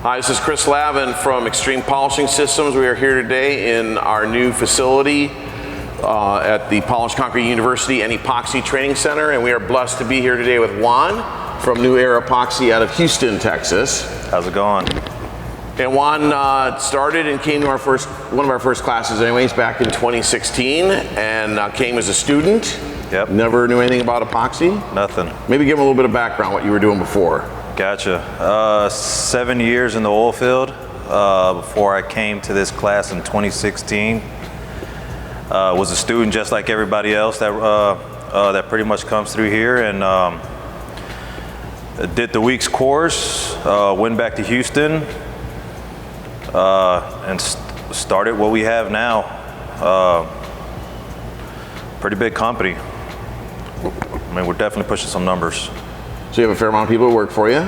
Hi, this is Chris Lavin from Xtreme Polishing Systems. We are here today in our new facility at the Polished Concrete University and Epoxy Training Center, and we are blessed to be here today with Juan from New Era Epoxy out of Houston, Texas. How's it going? And Juan started and came to one of our first classes anyways back in 2016, and came as a student. Yep. Never knew anything about epoxy? Nothing. Maybe give him a little bit of background, what you were doing before. Gotcha. 7 years in the oil field before I came to this class in 2016. Was a student just like everybody else that pretty much comes through here, and did the week's course, went back to Houston, and started what we have now. Pretty big company. I mean, we're definitely pushing some numbers. So you have a fair amount of people who work for you?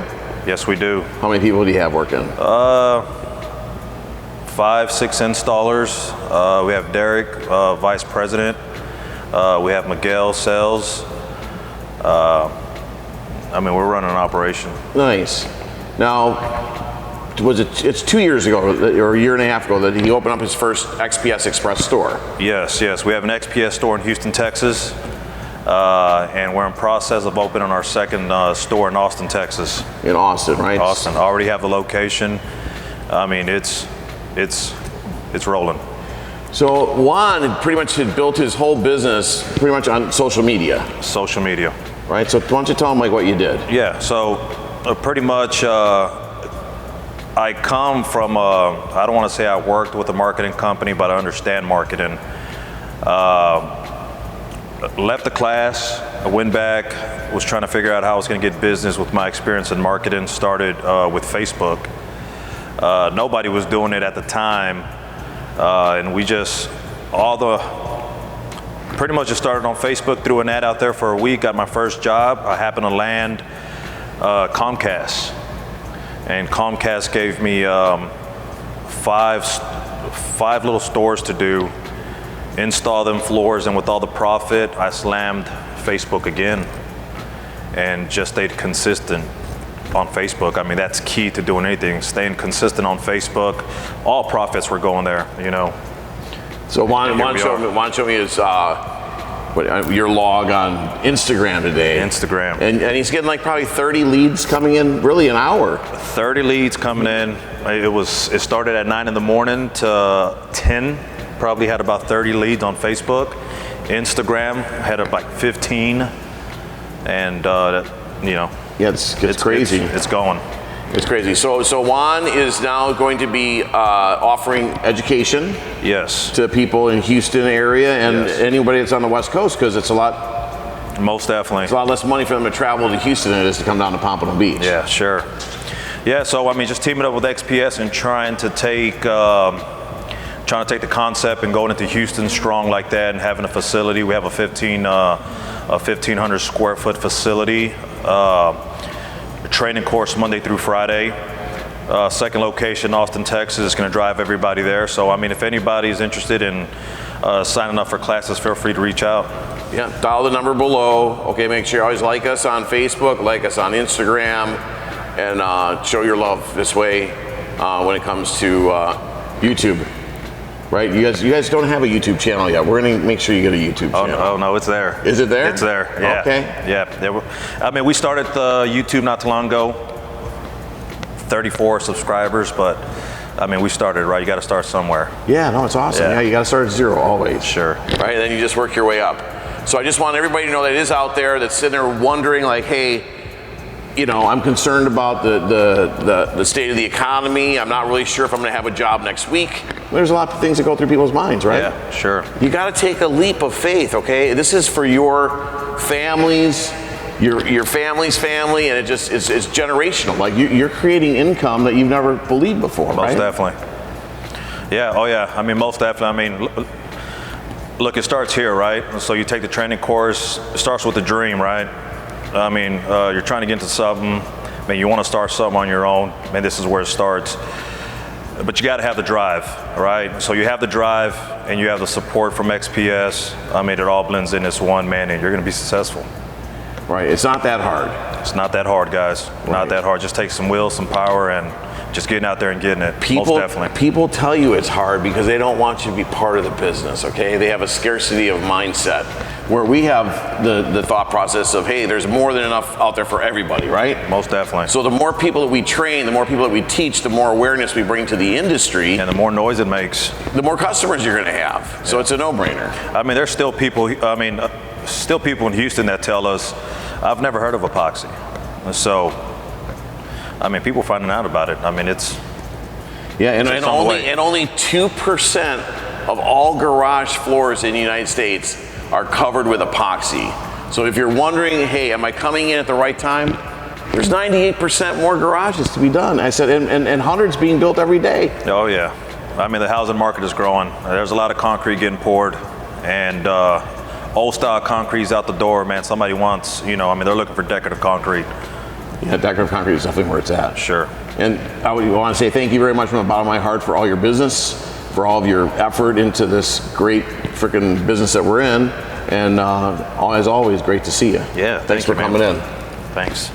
Yes, we do. How many people do you have working? 5, 6 installers. We have Derek, vice president. We have Miguel, sales. I mean, we're running an operation. Nice. Now, it's 2 years ago, or a year and a half ago, that he opened up his first XPS Express store. Yes. We have an XPS store in Houston, Texas. And we're in process of opening our second store in Austin, Texas. In Austin, right? Austin. Already have the location. I mean, it's rolling. So Juan pretty much had built his whole business pretty much on social media. Social media. Right, so why don't you tell him like what you did? Yeah, so pretty much I come from, I don't want to say I worked with a marketing company, but I understand marketing. Left the class, I went back, was trying to figure out how I was going to get business with my experience in marketing. Started with Facebook. Nobody was doing it at the time, and we just, pretty much just started on Facebook, threw an ad out there for a week, got my first job. I happened to land Comcast, and Comcast gave me five little stores to do. Install them floors, and with all the profit, I slammed Facebook again and just stayed consistent on Facebook. I mean, that's key to doing anything, staying consistent on Facebook. All profits were going there, you know. So Juan showed me his, your log on Instagram today. Instagram. And he's getting like probably 30 leads coming in really an hour. 30 leads coming in. It started at 9 in the morning to 10. Probably had about 30 leads on Facebook. Instagram had like 15, and you know. Yeah, it's crazy. It's going. It's crazy. So Juan is now going to be offering education. Yes. To people in Houston area and anybody that's on the West Coast, because it's a lot. Most definitely. It's a lot less money for them to travel to Houston than it is to come down to Pompano Beach. Yeah, sure. Yeah, so I mean, just teaming up with XPS and trying to take the concept and going into Houston strong like that, and having a facility. We have a 1,500 square foot facility, training course Monday through Friday. Second location, Austin, Texas, is going to drive everybody there. So I mean, if anybody's interested in signing up for classes, feel free to reach out. Yeah, dial the number below. Okay, make sure you always like us on Facebook, like us on Instagram, and show your love this way when it comes to YouTube. Right, you guys don't have a YouTube channel yet. We're gonna make sure you get a YouTube channel. Oh no, it's there. Is it there? It's there. Yeah. Okay. Yeah. I mean, we started the YouTube not too long ago. 34 subscribers, but I mean, we started, right? You got to start somewhere. Yeah, no, it's awesome. Yeah, you got to start at zero always. Sure. Right, and then you just work your way up. So I just want everybody to know that it is out there that's sitting there wondering, like, hey, you know, I'm concerned about the state of the economy. I'm not really sure if I'm going to have a job next week. There's a lot of things that go through people's minds, right? Yeah, sure. You got to take a leap of faith, okay? This is for your families, your family's family, and it's generational. Like you're creating income that you've never believed before, right? Most definitely. Yeah. Oh yeah. I mean, most definitely. I mean, look, it starts here, right? So you take the training course. It starts with a dream, right? I mean, you're trying to get into something. I mean, you want to start something on your own. I mean, this is where it starts. But you got to have the drive, right? So you have the drive and you have the support from XPS. I mean, it all blends in as one, man, and you're going to be successful. Right, it's not that hard. It's not that hard, guys. Right. Not that hard. Just take some will, some power, and just getting out there and getting it. Most definitely. People tell you it's hard because they don't want you to be part of the business, okay? They have a scarcity of mindset, where we have the thought process of, hey, there's more than enough out there for everybody, right? Most definitely. So the more people that we train, the more people that we teach, the more awareness we bring to the industry. And the more noise it makes, the more customers you're gonna have. So it's a no-brainer. I mean, there's still people, still people in Houston that tell us, I've never heard of epoxy. And so, I mean, people finding out about it. I mean, it's and only 2% of all garage floors in the United States are covered with epoxy. So if you're wondering, hey, am I coming in at the right time? There's 98% more garages to be done. I said, and hundreds being built every day. Oh yeah, I mean, the housing market is growing. There's a lot of concrete getting poured, and old style concrete's out the door, man. Somebody wants, they're looking for decorative concrete. Yeah, decorative concrete is definitely where it's at. Sure. And I would want to say thank you very much from the bottom of my heart for all your business, for all of your effort into this great freaking business that we're in. And as always, great to see you. Yeah. Thanks for coming in. Thanks.